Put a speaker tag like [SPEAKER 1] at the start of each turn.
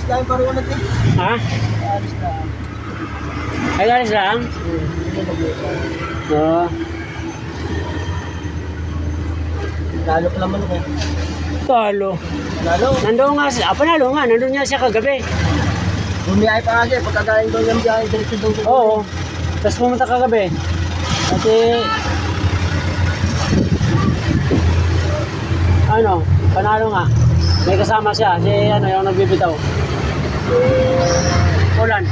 [SPEAKER 1] lang yung paruwan natin.
[SPEAKER 2] Ha?
[SPEAKER 1] Alis lang.
[SPEAKER 2] Ay, alis lang? Oo.
[SPEAKER 1] Lalo pa naman ko.
[SPEAKER 2] Talo.
[SPEAKER 1] Lalo.
[SPEAKER 2] Nandoon nga siya. Panalo nga. Nandoon nga siya kagabi.
[SPEAKER 1] Bumiyay pa kasi. Pagkagaling daw yung biyahe. Diretso daw.
[SPEAKER 2] Oo. Tapos pumunta kagabi. Kasi... Ano? Panalo nga. May kasama siya. Si ano yung nagbibitaw. Ulan.